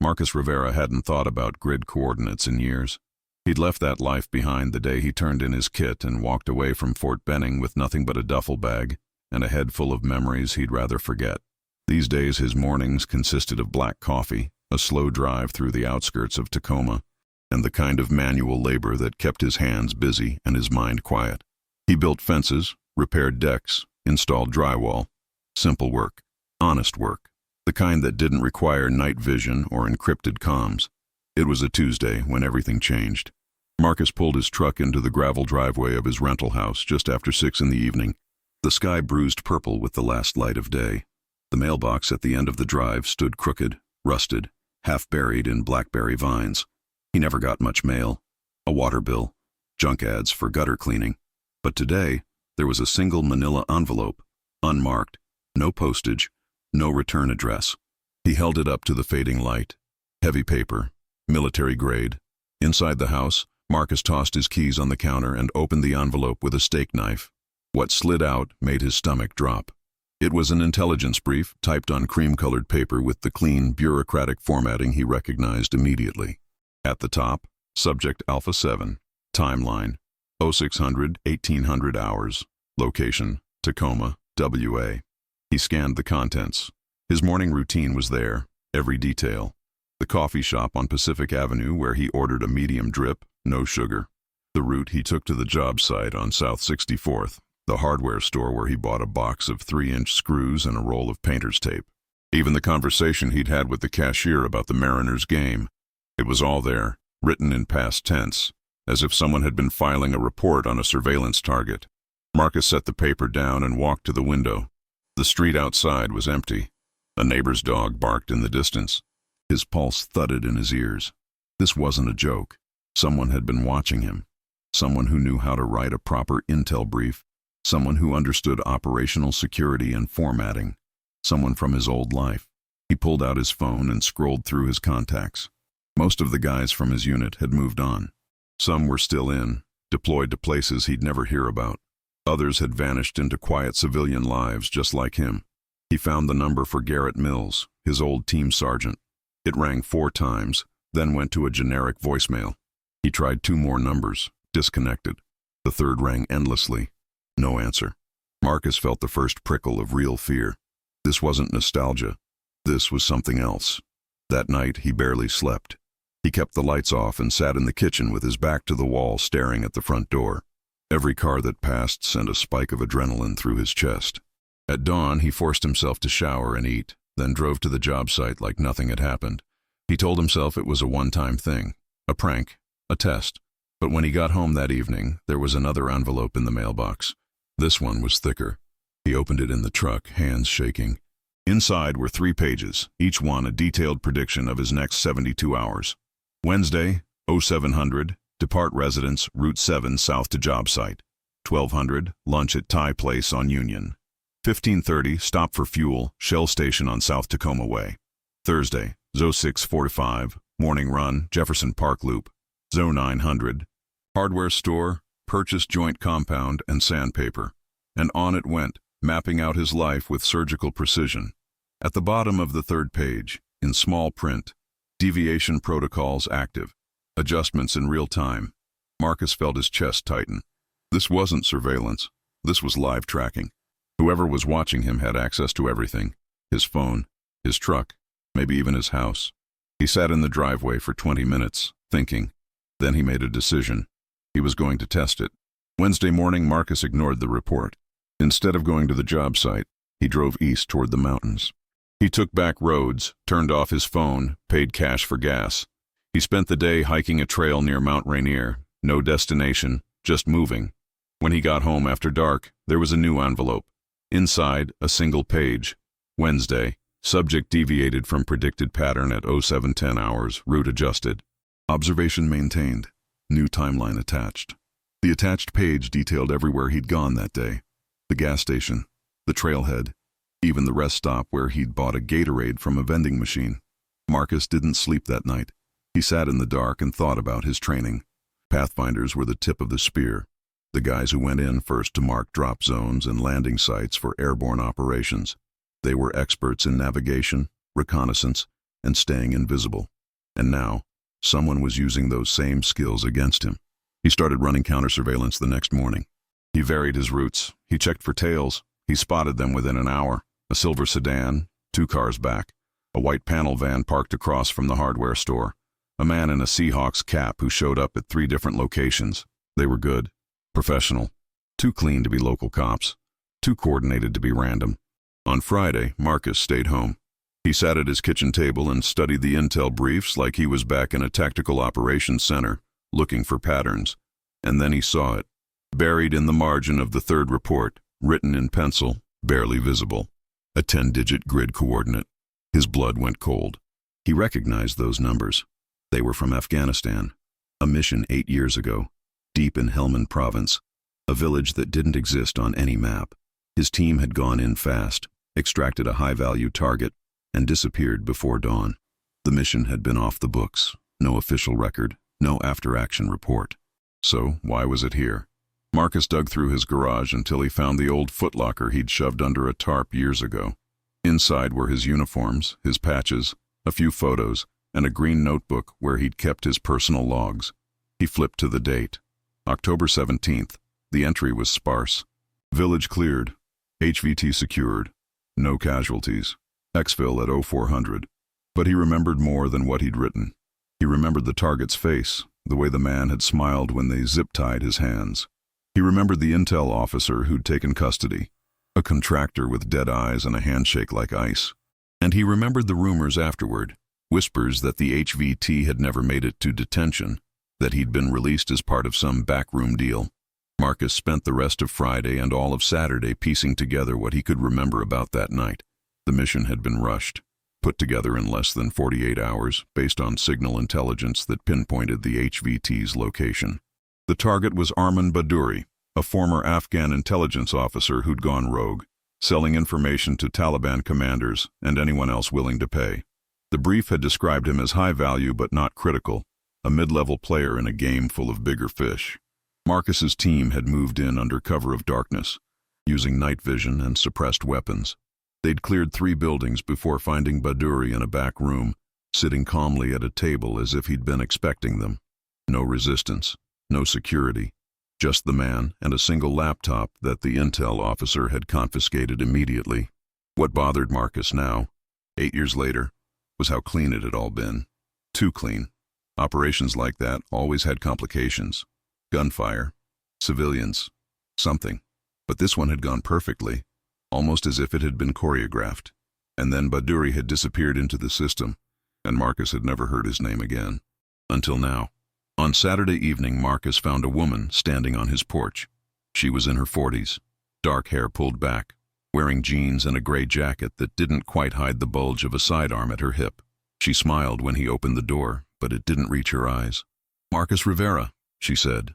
Marcus Rivera hadn't thought about grid coordinates in years. He'd left that life behind the day he turned in his kit and walked away from Fort Benning with nothing but a duffel bag and a head full of memories he'd rather forget. These days his mornings consisted of black coffee, a slow drive through the outskirts of Tacoma, and the kind of manual labor that kept his hands busy and his mind quiet. He built fences, repaired decks, installed drywall. Simple work, honest work, the kind that didn't require night vision or encrypted comms. It was a Tuesday when everything changed. Marcus pulled his truck into the gravel driveway of his rental house just after 6 in the evening. The sky bruised purple with the last light of day. The mailbox at the end of the drive stood crooked, rusted, half buried in blackberry vines. He never got much mail, a water bill, junk ads for gutter cleaning. But today, there was a single manila envelope, unmarked, no postage, no return address. He held it up to the fading light. Heavy paper, military grade. Inside the house, Marcus tossed his keys on the counter and opened the envelope with a steak knife. What slid out made his stomach drop. It was an intelligence brief typed on cream-colored paper with the clean, bureaucratic formatting he recognized immediately. At the top, subject Alpha 7, timeline, 0600, 1800 hours, location, Tacoma, WA. He scanned the contents. His morning routine was there, every detail. The coffee shop on Pacific Avenue where he ordered a medium drip, no sugar. The route he took to the job site on South 64th. The hardware store where he bought a box of 3-inch screws and a roll of painter's tape. Even the conversation he'd had with the cashier about the Mariners game. It was all there, written in past tense, as if someone had been filing a report on a surveillance target. Marcus set the paper down and walked to the window. The street outside was empty. A neighbor's dog barked in the distance. His pulse thudded in his ears. This wasn't a joke. Someone had been watching him. Someone who knew how to write a proper intel brief. Someone who understood operational security and formatting. Someone from his old life. He pulled out his phone and scrolled through his contacts. Most of the guys from his unit had moved on. Some were still in, deployed to places he'd never hear about. Others had vanished into quiet civilian lives just like him. He found the number for Garrett Mills, his old team sergeant. It rang 4 times, then went to a generic voicemail. He tried 2 more numbers, disconnected. The third rang endlessly. No answer. Marcus felt the first prickle of real fear. This wasn't nostalgia. This was something else. That night, he barely slept. He kept the lights off and sat in the kitchen with his back to the wall staring at the front door. Every car that passed sent a spike of adrenaline through his chest. At dawn, he forced himself to shower and eat, then drove to the job site like nothing had happened. He told himself it was a one-time thing, a prank, a test. But when he got home that evening, there was another envelope in the mailbox. This one was thicker. He opened it in the truck, hands shaking. Inside were 3 pages, each one a detailed prediction of his next 72 hours. Wednesday, 0700, depart residence, Route 7 south to job site. 1200, lunch at Thai Place on Union. 1530, stop for fuel, Shell Station on South Tacoma Way. Thursday, 0645, morning run, Jefferson Park Loop. 0900, hardware store, purchase joint compound and sandpaper. And on it went, mapping out his life with surgical precision. At the bottom of the 3rd page, in small print, deviation protocols active. Adjustments in real time. Marcus felt his chest tighten. This wasn't surveillance. This was live tracking. Whoever was watching him had access to everything. His phone, his truck, maybe even his house. He sat in the driveway for 20 minutes, thinking. Then he made a decision. He was going to test it. Wednesday morning, Marcus ignored the report. Instead of going to the job site, he drove east toward the mountains. He took back roads, turned off his phone, paid cash for gas. He spent the day hiking a trail near Mount Rainier. No destination, just moving. When he got home after dark, there was a new envelope. Inside, a single page. Wednesday, subject deviated from predicted pattern at 0710 hours, route adjusted. Observation maintained. New timeline attached. The attached page detailed everywhere he'd gone that day. The gas station, the trailhead, even the rest stop where he'd bought a Gatorade from a vending machine. Marcus didn't sleep that night. He sat in the dark and thought about his training. Pathfinders were the tip of the spear. The guys who went in first to mark drop zones and landing sites for airborne operations. They were experts in navigation, reconnaissance, and staying invisible. And now, someone was using those same skills against him. He started running counter-surveillance the next morning. He varied his routes. He checked for tails. He spotted them within an hour. A silver sedan, 2 cars back. A white panel van parked across from the hardware store. A man in a Seahawks cap who showed up at 3 different locations. They were good. Professional. Too clean to be local cops. Too coordinated to be random. On Friday, Marcus stayed home. He sat at his kitchen table and studied the intel briefs like he was back in a tactical operations center, looking for patterns. And then he saw it, buried in the margin of the 3rd report, written in pencil, barely visible. A 10-digit grid coordinate. His blood went cold. He recognized those numbers. They were from Afghanistan. A mission 8 years ago, deep in Helmand province, a village that didn't exist on any map. His team had gone in fast, extracted a high-value target, and disappeared before dawn. The mission had been off the books. No official record, no after-action report. So, why was it here? Marcus dug through his garage until he found the old footlocker he'd shoved under a tarp years ago. Inside were his uniforms, his patches, a few photos, and a green notebook where he'd kept his personal logs. He flipped to the date. October 17th. The entry was sparse. Village cleared. HVT secured. No casualties. Exfil at 0400. But he remembered more than what he'd written. He remembered the target's face, the way the man had smiled when they zip-tied his hands. He remembered the intel officer who'd taken custody, a contractor with dead eyes and a handshake like ice. And he remembered the rumors afterward, whispers that the HVT had never made it to detention, that he'd been released as part of some backroom deal. Marcus spent the rest of Friday and all of Saturday piecing together what he could remember about that night. The mission had been rushed, put together in less than 48 hours based on signal intelligence that pinpointed the HVT's location. The target was Arman Badouri, a former Afghan intelligence officer who'd gone rogue, selling information to Taliban commanders and anyone else willing to pay. The brief had described him as high value but not critical, a mid-level player in a game full of bigger fish. Marcus's team had moved in under cover of darkness, using night vision and suppressed weapons. They'd cleared 3 buildings before finding Badouri in a back room, sitting calmly at a table as if he'd been expecting them. No resistance, no security, just the man and a single laptop that the intel officer had confiscated immediately. What bothered Marcus now, 8 years later, was how clean it had all been. Too clean. Operations like that always had complications. Gunfire, civilians, something. But this one had gone perfectly, almost as if it had been choreographed. And then Badouri had disappeared into the system, and Marcus had never heard his name again. Until now. On Saturday evening, Marcus found a woman standing on his porch. She was in her 40s, dark hair pulled back, wearing jeans and a gray jacket that didn't quite hide the bulge of a sidearm at her hip. She smiled when he opened the door, but it didn't reach her eyes. "Marcus Rivera," she said.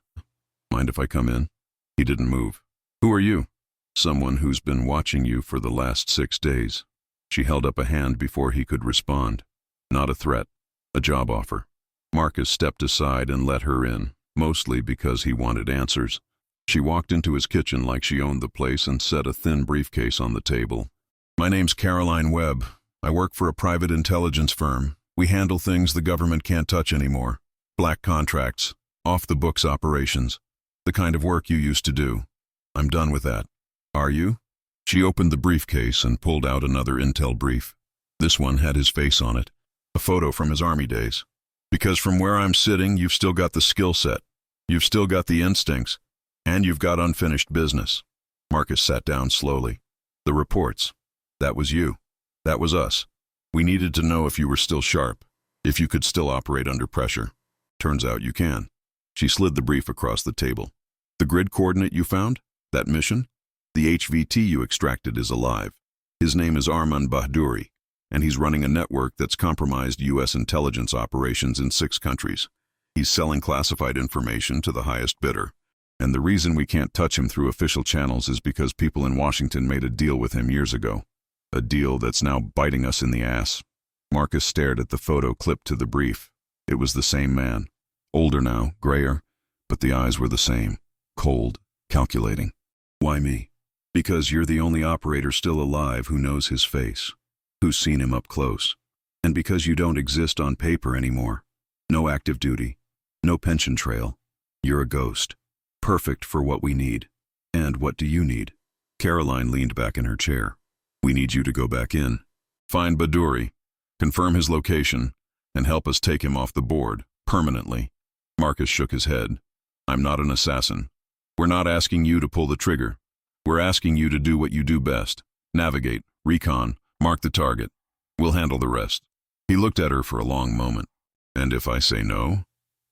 "Mind if I come in?" He didn't move. "Who are you?" "Someone who's been watching you for the last 6 days." She held up a hand before he could respond. Not a threat, a job offer. Marcus stepped aside and let her in, mostly because he wanted answers. She walked into his kitchen like she owned the place and set a thin briefcase on the table. "My name's Caroline Webb. I work for a private intelligence firm. We handle things the government can't touch anymore. Black contracts, off-the-books operations, the kind of work you used to do. I'm done with that. Are you?" She opened the briefcase and pulled out another intel brief. This one had his face on it, a photo from his army days. "Because from where I'm sitting, you've still got the skill set. You've still got the instincts. And you've got unfinished business." Marcus sat down slowly. "The reports. That was you. That was us. We needed to know if you were still sharp, if you could still operate under pressure. Turns out you can." She slid the brief across the table. "The grid coordinate you found? That mission? The HVT you extracted is alive. His name is Arman Badouri, and he's running a network that's compromised U.S. intelligence operations in 6 countries. He's selling classified information to the highest bidder. And the reason we can't touch him through official channels is because people in Washington made a deal with him years ago. A deal that's now biting us in the ass." Marcus stared at the photo clipped to the brief. It was the same man. Older now, grayer, but the eyes were the same. Cold, calculating. "Why me?" "Because you're the only operator still alive who knows his face, who's seen him up close. And because you don't exist on paper anymore. No active duty. No pension trail. You're a ghost. Perfect for what we need. And what do you need? Caroline leaned back in her chair. We need you to go back in. Find Bhaduri, confirm his location, and help us take him off the board, permanently. Marcus shook his head. I'm not an assassin. We're not asking you to pull the trigger. We're asking you to do what you do best. Navigate, recon, mark the target. We'll handle the rest. He looked at her for a long moment. And if I say no?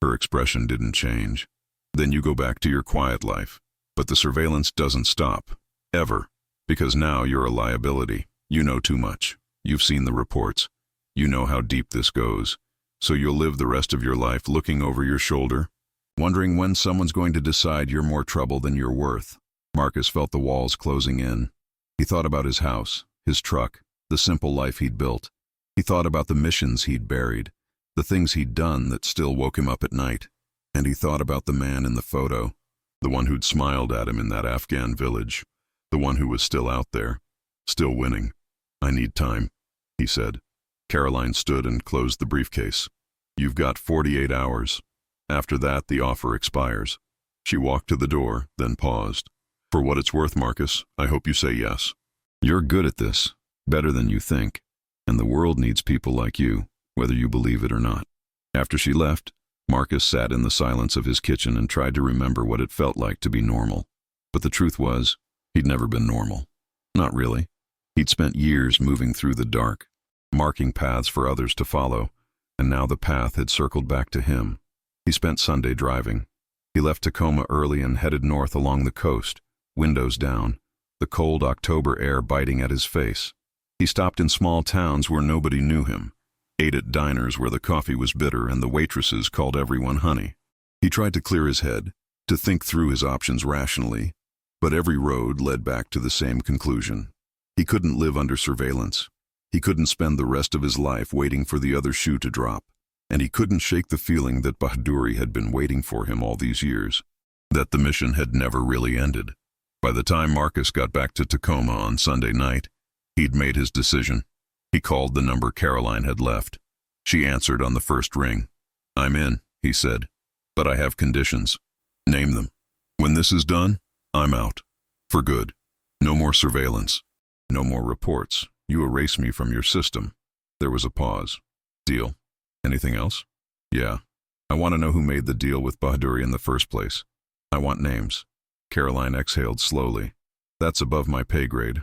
Her expression didn't change. Then you go back to your quiet life. But the surveillance doesn't stop. Ever. Because now you're a liability. You know too much. You've seen the reports. You know how deep this goes. So you'll live the rest of your life looking over your shoulder, wondering when someone's going to decide you're more trouble than you're worth. Marcus felt the walls closing in. He thought about his house, his truck, the simple life he'd built. He thought about the missions he'd buried, the things he'd done that still woke him up at night. And he thought about the man in the photo, the one who'd smiled at him in that Afghan village, the one who was still out there, still winning. I need time, he said. Caroline stood and closed the briefcase. You've got 48 hours. After that, the offer expires. She walked to the door, then paused. For what it's worth, Marcus, I hope you say yes. You're good at this, better than you think, and the world needs people like you, whether you believe it or not. After she left, Marcus sat in the silence of his kitchen and tried to remember what it felt like to be normal. But the truth was, he'd never been normal. Not really. He'd spent years moving through the dark, marking paths for others to follow, and now the path had circled back to him. He spent Sunday driving. He left Tacoma early and headed north along the coast, windows down, the cold October air biting at his face. He stopped in small towns where nobody knew him, ate at diners where the coffee was bitter and the waitresses called everyone honey. He tried to clear his head, to think through his options rationally, but every road led back to the same conclusion. He couldn't live under surveillance. He couldn't spend the rest of his life waiting for the other shoe to drop. And he couldn't shake the feeling that Bhaduri had been waiting for him all these years, that the mission had never really ended. By the time Marcus got back to Tacoma on Sunday night, he'd made his decision. He called the number Caroline had left. She answered on the first ring. I'm in, he said, but I have conditions. Name them. When this is done, I'm out. For good. No more surveillance. No more reports. You erase me from your system. There was a pause. Deal. Anything else? Yeah. I want to know who made the deal with Bhaduri in the first place. I want names. Caroline exhaled slowly. That's above my pay grade,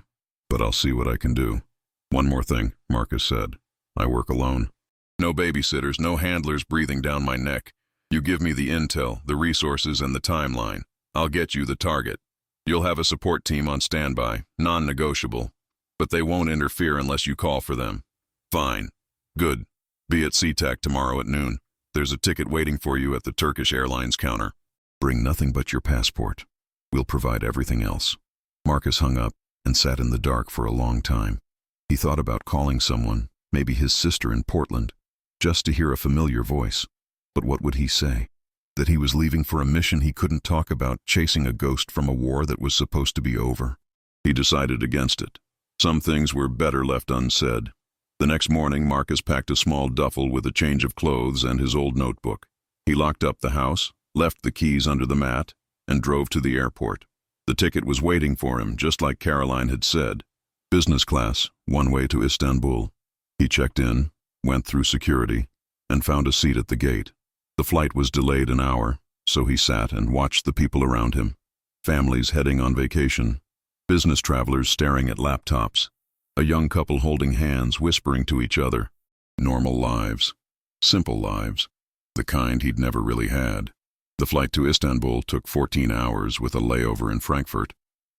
but I'll see what I can do. One more thing, Marcus said. I work alone. No babysitters, no handlers breathing down my neck. You give me the intel, the resources, and the timeline. I'll get you the target. You'll have a support team on standby, non-negotiable. But they won't interfere unless you call for them. Fine. Good. Be at SeaTac tomorrow at noon. There's a ticket waiting for you at the Turkish Airlines counter. Bring nothing but your passport. We'll provide everything else. Marcus hung up and sat in the dark for a long time. He thought about calling someone, maybe his sister in Portland, just to hear a familiar voice. But what would he say? That he was leaving for a mission he couldn't talk about, chasing a ghost from a war that was supposed to be over? He decided against it. Some things were better left unsaid. The next morning, Marcus packed a small duffel with a change of clothes and his old notebook. He locked up the house, left the keys under the mat, and drove to the airport. The ticket was waiting for him, just like Caroline had said. Business class, one way to Istanbul. He checked in, went through security, and found a seat at the gate. The flight was delayed an hour, so he sat and watched the people around him. Families heading on vacation, business travelers staring at laptops, a young couple holding hands, whispering to each other. Normal lives. Simple lives. The kind he'd never really had. The flight to Istanbul took 14 hours with a layover in Frankfurt.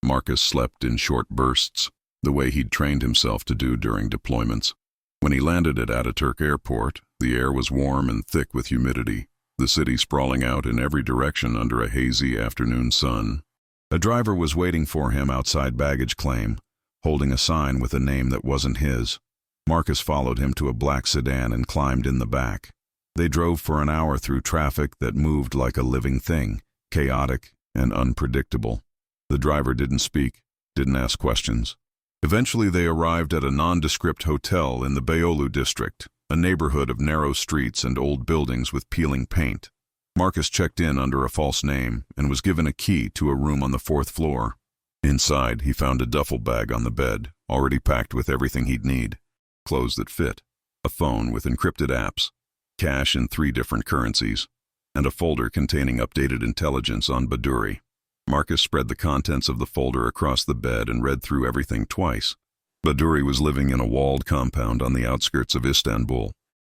Marcus slept in short bursts, the way he'd trained himself to do during deployments. When he landed at Ataturk Airport, the air was warm and thick with humidity, the city sprawling out in every direction under a hazy afternoon sun. A driver was waiting for him outside baggage claim, holding a sign with a name that wasn't his. Marcus followed him to a black sedan and climbed in the back. They drove for an hour through traffic that moved like a living thing, chaotic and unpredictable. The driver didn't speak, didn't ask questions. Eventually they arrived at a nondescript hotel in the Beyoğlu district, a neighborhood of narrow streets and old buildings with peeling paint. Marcus checked in under a false name and was given a key to a room on the 4th floor. Inside, he found a duffel bag on the bed, already packed with everything he'd need. Clothes that fit, a phone with encrypted apps, cash in 3 different currencies, and a folder containing updated intelligence on Bhaduri. Marcus spread the contents of the folder across the bed and read through everything twice. Bhaduri was living in a walled compound on the outskirts of Istanbul,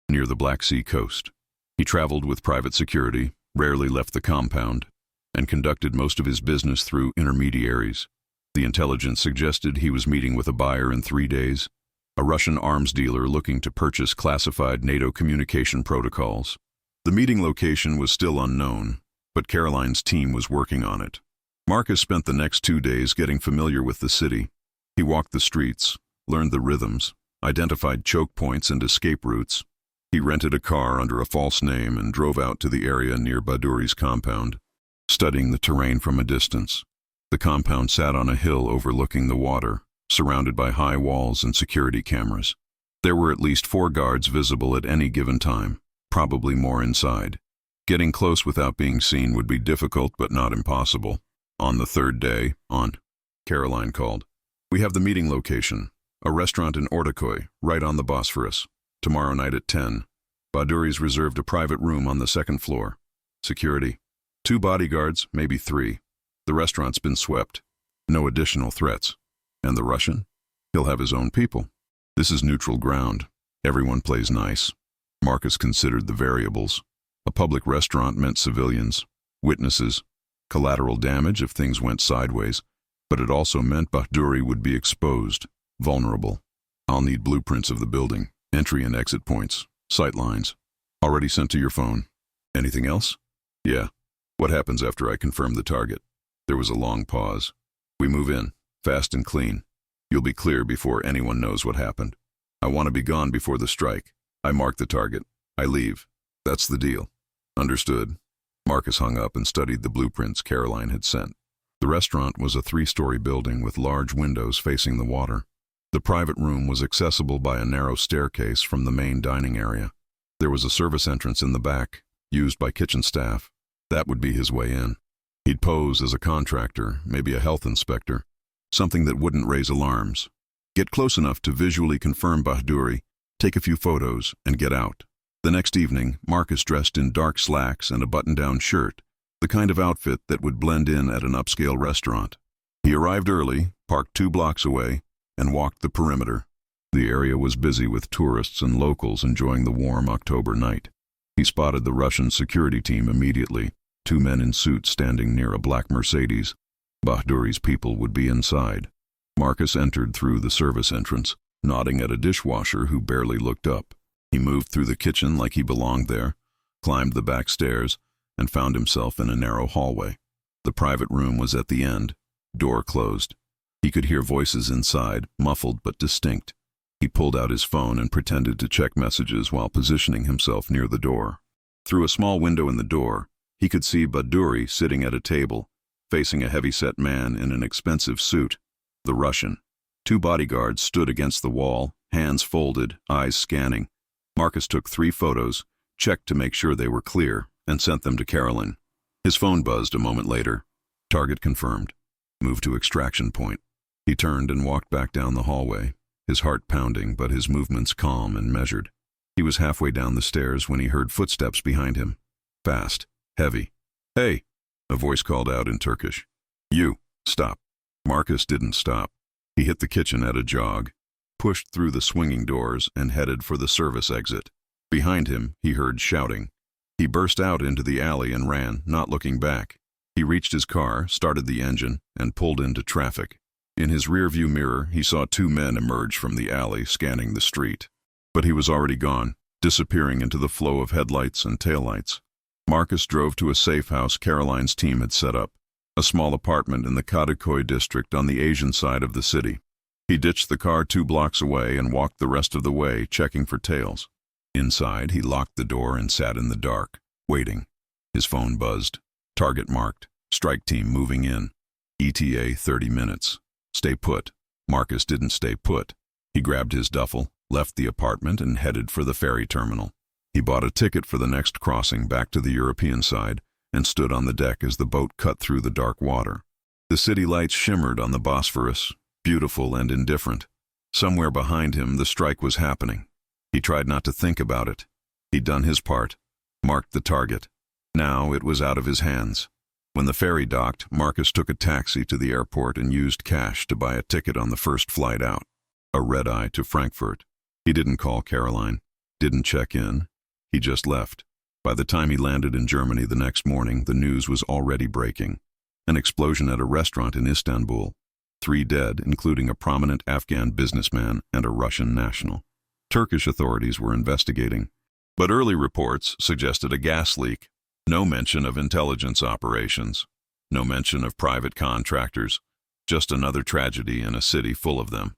near the Black Sea coast. He traveled with private security, rarely left the compound, and conducted most of his business through intermediaries. The intelligence suggested he was meeting with a buyer in 3 days, a Russian arms dealer looking to purchase classified NATO communication protocols. The meeting location was still unknown, but Caroline's team was working on it. Marcus spent the next 2 days getting familiar with the city. He walked the streets, learned the rhythms, identified choke points and escape routes. He rented a car under a false name and drove out to the area near Bhaduri's compound, studying the terrain from a distance. The compound sat on a hill overlooking the water, surrounded by high walls and security cameras. There were at least 4 guards visible at any given time, probably more inside. Getting close without being seen would be difficult but not impossible. On the 3rd day, Caroline called. "We have the meeting location, a restaurant in Ortaköy, right on the Bosphorus. Tomorrow night at 10. Bhaduri's reserved a private room on the 2nd floor. Security. 2 bodyguards, maybe 3. The restaurant's been swept. No additional threats. And the Russian? He'll have his own people. This is neutral ground. Everyone plays nice." Marcus considered the variables. A public restaurant meant civilians, witnesses, collateral damage if things went sideways, but it also meant Bhaduri would be exposed, vulnerable. "I'll need blueprints of the building, entry and exit points, sight lines. Already sent to your phone. Anything else?" "Yeah. What happens after I confirm the target?" There was a long pause. "We move in, fast and clean. You'll be clear before anyone knows what happened. I want to be gone before the strike. I mark the target. I leave. That's the deal." "Understood." Marcus hung up and studied the blueprints Caroline had sent. The restaurant was a 3-story building with large windows facing the water. The private room was accessible by a narrow staircase from the main dining area. There was a service entrance in the back, used by kitchen staff. That would be his way in. He'd pose as a contractor, maybe a health inspector, something that wouldn't raise alarms. Get close enough to visually confirm Bhaduri, take a few photos, and get out. The next evening, Marcus dressed in dark slacks and a button-down shirt, the kind of outfit that would blend in at an upscale restaurant. He arrived early, parked 2 blocks away, and walked the perimeter. The area was busy with tourists and locals enjoying the warm October night. He spotted the Russian security team immediately, 2 men in suits standing near a black Mercedes. Bhaduri's people would be inside. Marcus entered through the service entrance, nodding at a dishwasher who barely looked up. He moved through the kitchen like he belonged there, climbed the back stairs, and found himself in a narrow hallway. The private room was at the end, door closed. He could hear voices inside, muffled but distinct. He pulled out his phone and pretended to check messages while positioning himself near the door. Through a small window in the door, he could see Bhaduri sitting at a table, facing a heavy-set man in an expensive suit, the Russian. 2 bodyguards stood against the wall, hands folded, eyes scanning. Marcus took 3 photos, checked to make sure they were clear, and sent them to Caroline. His phone buzzed a moment later. Target confirmed. Move to extraction point. He turned and walked back down the hallway, his heart pounding but his movements calm and measured. He was halfway down the stairs when he heard footsteps behind him. Fast, heavy. "Hey!" a voice called out in Turkish. "You, stop." Marcus didn't stop. He hit the kitchen at a jog, pushed through the swinging doors, and headed for the service exit. Behind him, he heard shouting. He burst out into the alley and ran, not looking back. He reached his car, started the engine, and pulled into traffic. In his rearview mirror, he saw 2 men emerge from the alley, scanning the street. But he was already gone, disappearing into the flow of headlights and taillights. Marcus drove to a safe house Caroline's team had set up, a small apartment in the Kadıköy district on the Asian side of the city. He ditched the car 2 blocks away and walked the rest of the way, checking for tails. Inside, he locked the door and sat in the dark, waiting. His phone buzzed. Target marked. Strike team moving in. ETA 30 minutes. Stay put. Marcus didn't stay put. He grabbed his duffel, left the apartment and headed for the ferry terminal. He bought a ticket for the next crossing back to the European side and stood on the deck as the boat cut through the dark water. The city lights shimmered on the Bosphorus, beautiful and indifferent. Somewhere behind him, the strike was happening. He tried not to think about it. He'd done his part, marked the target. Now it was out of his hands. When the ferry docked, Marcus took a taxi to the airport and used cash to buy a ticket on the first flight out. A red-eye to Frankfurt. He didn't call Caroline, didn't check in. He just left. By the time he landed in Germany the next morning, the news was already breaking. An explosion at a restaurant in Istanbul. 3 dead, including a prominent Afghan businessman and a Russian national. Turkish authorities were investigating, but early reports suggested a gas leak. No mention of intelligence operations. No mention of private contractors. Just another tragedy in a city full of them.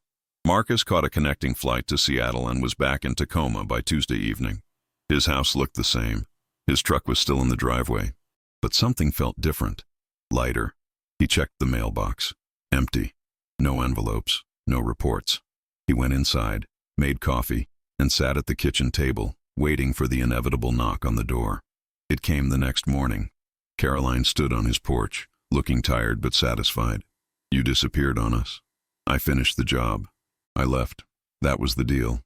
Marcus caught a connecting flight to Seattle and was back in Tacoma by Tuesday evening. His house looked the same. His truck was still in the driveway. But something felt different. Lighter. He checked the mailbox. Empty. No envelopes. No reports. He went inside, made coffee, and sat at the kitchen table, waiting for the inevitable knock on the door. It came the next morning. Caroline stood on his porch, looking tired but satisfied. "You disappeared on us. I finished the job. I left. That was the deal."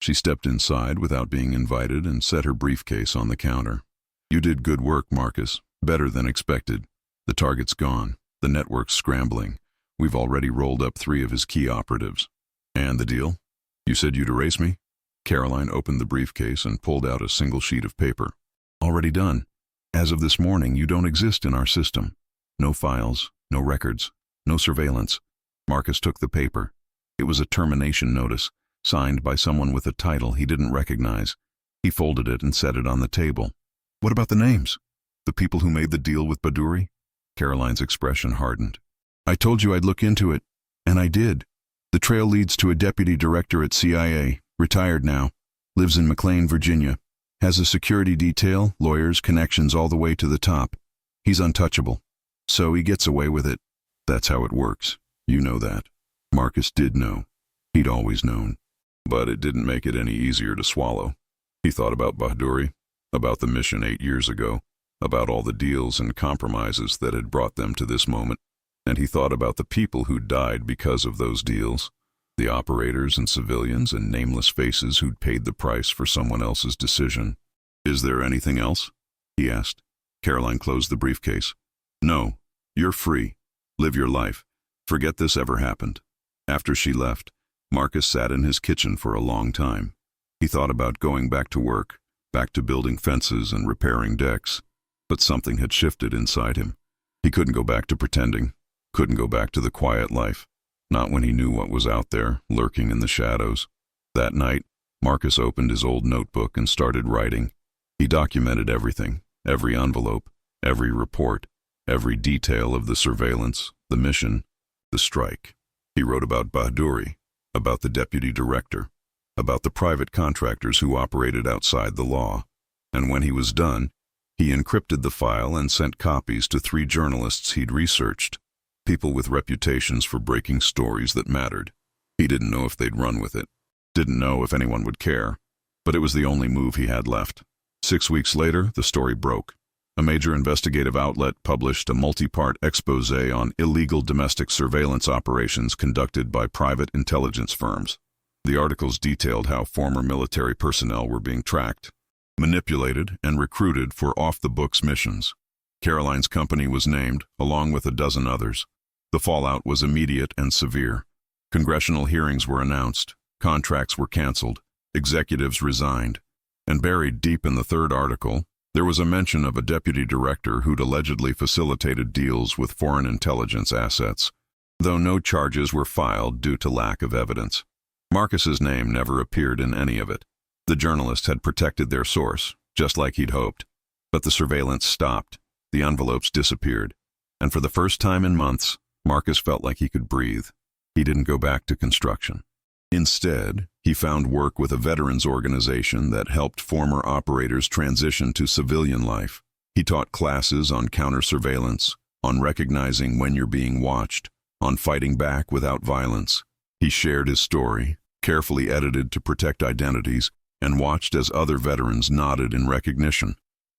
She stepped inside without being invited and set her briefcase on the counter. "You did good work, Marcus. Better than expected. The target's gone. The network's scrambling. We've already rolled up 3 of his key operatives." "And the deal? You said you'd erase me?" Caroline opened the briefcase and pulled out a single sheet of paper. "Already done. As of this morning, you don't exist in our system. No files, no records, no surveillance." Marcus took the paper. It was a termination notice, signed by someone with a title he didn't recognize. He folded it and set it on the table. "What about the names? The people who made the deal with Baduri?" Caroline's expression hardened. "I told you I'd look into it, and I did. The trail leads to a deputy director at CIA, retired now, lives in McLean, Virginia. Has a security detail, lawyers, connections all the way to the top. He's untouchable. So he gets away with it. That's how it works. You know that." Marcus did know. He'd always known. But it didn't make it any easier to swallow. He thought about Bahduri, about the mission 8 years ago, about all the deals and compromises that had brought them to this moment, and he thought about the people who'd died because of those deals, the operators and civilians and nameless faces who'd paid the price for someone else's decision. "Is there anything else?" he asked. Caroline closed the briefcase. "No, you're free. Live your life. Forget this ever happened." After she left, Marcus sat in his kitchen for a long time. He thought about going back to work, back to building fences and repairing decks, but something had shifted inside him. He couldn't go back to pretending, couldn't go back to the quiet life, not when he knew what was out there, lurking in the shadows. That night, Marcus opened his old notebook and started writing. He documented everything, every envelope, every report, every detail of the surveillance, the mission, the strike. He wrote about Bahduri, about the deputy director, about the private contractors who operated outside the law. And when he was done, he encrypted the file and sent copies to 3 journalists he'd researched, people with reputations for breaking stories that mattered. He didn't know if they'd run with it, didn't know if anyone would care, but it was the only move he had left. 6 weeks later, the story broke. A major investigative outlet published a multi-part expose on illegal domestic surveillance operations conducted by private intelligence firms. The articles detailed how former military personnel were being tracked, manipulated, and recruited for off-the-books missions. Caroline's company was named, along with a dozen others. The fallout was immediate and severe. Congressional hearings were announced, contracts were canceled, executives resigned, and buried deep in the 3rd article, there was a mention of a deputy director who'd allegedly facilitated deals with foreign intelligence assets, though no charges were filed due to lack of evidence. Marcus's name never appeared in any of it. The journalists had protected their source, just like he'd hoped. But the surveillance stopped, the envelopes disappeared, and for the first time in months, Marcus felt like he could breathe. He didn't go back to construction. Instead, he found work with a veterans organization that helped former operators transition to civilian life. He taught classes on counter-surveillance, on recognizing when you're being watched, on fighting back without violence. He shared his story, carefully edited to protect identities, and watched as other veterans nodded in recognition.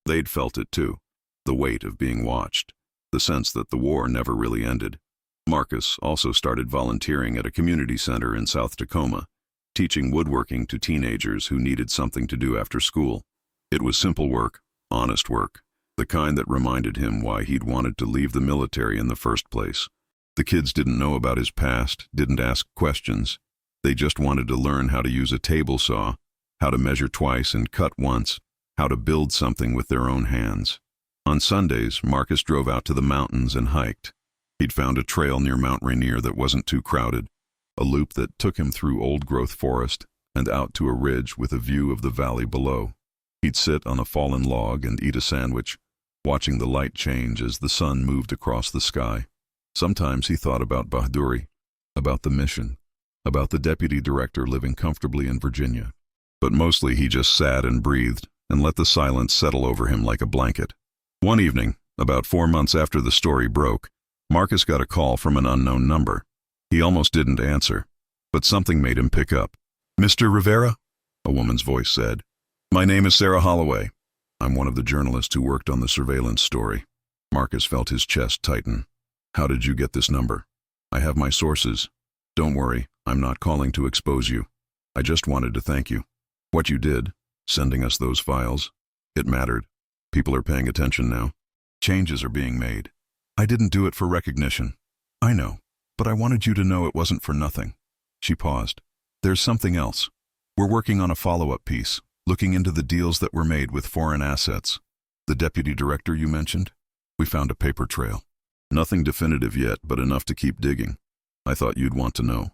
They'd felt it too, the weight of being watched, the sense that the war never really ended. Marcus also started volunteering at a community center in South Tacoma, teaching woodworking to teenagers who needed something to do after school. It was simple work, honest work, the kind that reminded him why he'd wanted to leave the military in the first place. The kids didn't know about his past, didn't ask questions. They just wanted to learn how to use a table saw, how to measure twice and cut once, how to build something with their own hands. On Sundays, Marcus drove out to the mountains and hiked. He'd found a trail near Mount Rainier that wasn't too crowded, a loop that took him through old-growth forest and out to a ridge with a view of the valley below. He'd sit on a fallen log and eat a sandwich, watching the light change as the sun moved across the sky. Sometimes he thought about Bahaduri, about the mission, about the deputy director living comfortably in Virginia. But mostly he just sat and breathed and let the silence settle over him like a blanket. One evening, about 4 months after the story broke, Marcus got a call from an unknown number. He almost didn't answer, but something made him pick up. "Mr. Rivera?" a woman's voice said. "My name is Sarah Holloway. I'm one of the journalists who worked on the surveillance story." Marcus felt his chest tighten. "How did you get this number?" "I have my sources. Don't worry, I'm not calling to expose you. I just wanted to thank you. What you did, sending us those files, it mattered. People are paying attention now. Changes are being made. I didn't do it for recognition. I know, but I wanted you to know it wasn't for nothing." She paused. "There's something else. We're working on a follow-up piece, looking into the deals that were made with foreign assets. The deputy director you mentioned? We found a paper trail. Nothing definitive yet, but enough to keep digging. I thought you'd want to know."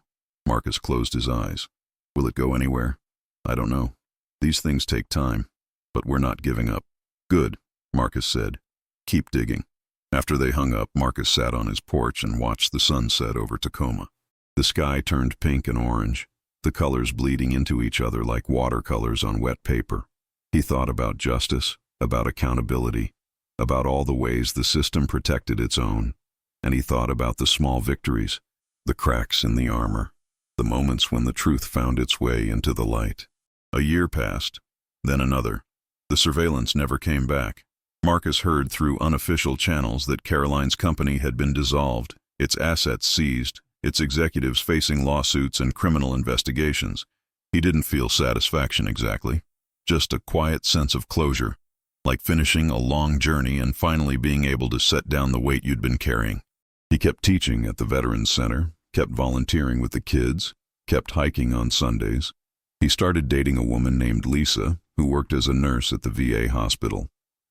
Marcus closed his eyes. "Will it go anywhere? I don't know. These things take time, but we're not giving up." "Good," Marcus said. "Keep digging." After they hung up, Marcus sat on his porch and watched the sun set over Tacoma. The sky turned pink and orange, the colors bleeding into each other like watercolors on wet paper. He thought about justice, about accountability, about all the ways the system protected its own, and he thought about the small victories, the cracks in the armor, the moments when the truth found its way into the light. A year passed, then another. The surveillance never came back. Marcus heard through unofficial channels that Caroline's company had been dissolved, its assets seized, its executives facing lawsuits and criminal investigations. He didn't feel satisfaction exactly, just a quiet sense of closure, like finishing a long journey and finally being able to set down the weight you'd been carrying. He kept teaching at the Veterans Center, kept volunteering with the kids, kept hiking on Sundays. He started dating a woman named Lisa, who worked as a nurse at the VA hospital.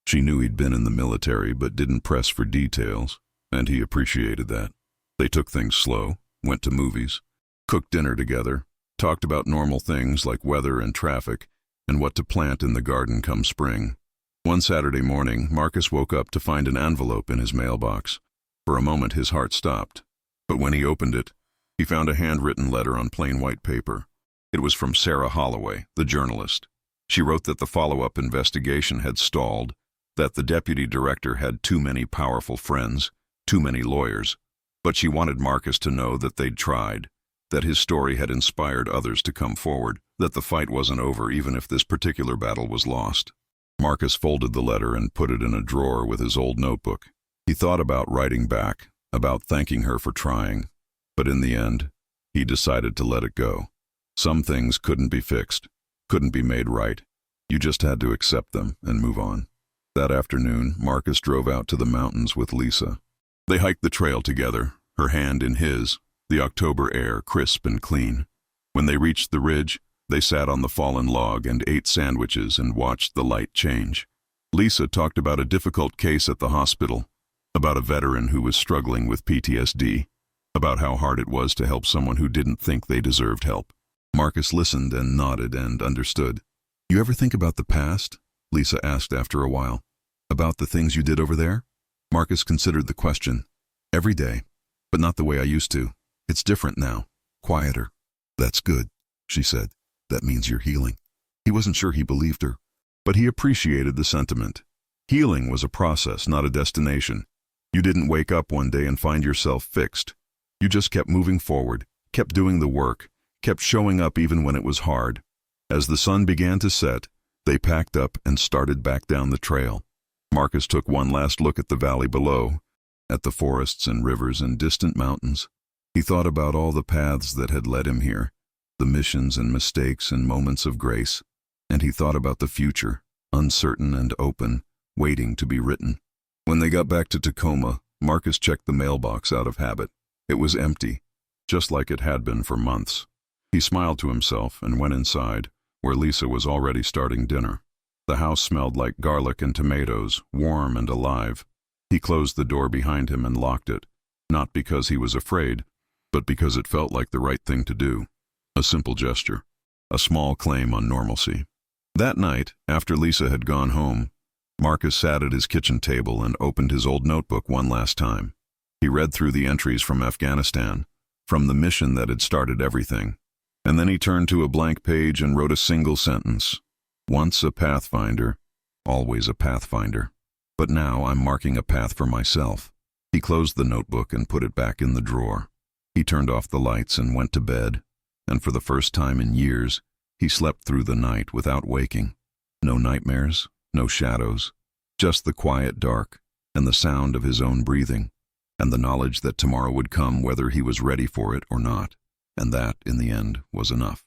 She knew he'd been in the military but didn't press for details, and he appreciated that. They took things slow, went to movies, cooked dinner together, talked about normal things like weather and traffic, and what to plant in the garden come spring. One Saturday morning, Marcus woke up to find an envelope in his mailbox. For a moment his heart stopped, but when he opened it, he found a handwritten letter on plain white paper. It was from Sarah Holloway, the journalist. She wrote that the follow-up investigation had stalled, that the deputy director had too many powerful friends, too many lawyers, but she wanted Marcus to know that they'd tried, that his story had inspired others to come forward, that the fight wasn't over even if this particular battle was lost. Marcus folded the letter and put it in a drawer with his old notebook. He thought about writing back, about thanking her for trying, but in the end, he decided to let it go. Some things couldn't be fixed, couldn't be made right. You just had to accept them and move on. That afternoon, Marcus drove out to the mountains with Lisa. They hiked the trail together, her hand in his, the October air crisp and clean. When they reached the ridge, they sat on the fallen log and ate sandwiches and watched the light change. Lisa talked about a difficult case at the hospital, about a veteran who was struggling with PTSD, about how hard it was to help someone who didn't think they deserved help. Marcus listened and nodded and understood. "You ever think about the past?" Lisa asked after a while. "About the things you did over there?" Marcus considered the question. "Every day, but not the way I used to. It's different now, quieter." "That's good," she said. "That means you're healing." He wasn't sure he believed her, but he appreciated the sentiment. Healing was a process, not a destination. You didn't wake up one day and find yourself fixed. You just kept moving forward, kept doing the work, kept showing up even when it was hard. As the sun began to set, they packed up and started back down the trail. Marcus took one last look at the valley below, at the forests and rivers and distant mountains. He thought about all the paths that had led him here, the missions and mistakes and moments of grace, and he thought about the future, uncertain and open, waiting to be written. When they got back to Tacoma, Marcus checked the mailbox out of habit. It was empty, just like it had been for months. He smiled to himself and went inside, where Lisa was already starting dinner. The house smelled like garlic and tomatoes, warm and alive. He closed the door behind him and locked it, not because he was afraid, but because it felt like the right thing to do. A simple gesture, a small claim on normalcy. That night, after Lisa had gone home, Marcus sat at his kitchen table and opened his old notebook one last time. He read through the entries from Afghanistan, from the mission that had started everything, and then he turned to a blank page and wrote a single sentence. Once a Pathfinder, always a Pathfinder. But now I'm marking a path for myself. He closed the notebook and put it back in the drawer. He turned off the lights and went to bed, and for the first time in years, he slept through the night without waking. No nightmares, no shadows, just the quiet dark and the sound of his own breathing, and the knowledge that tomorrow would come whether he was ready for it or not, and that, in the end, was enough.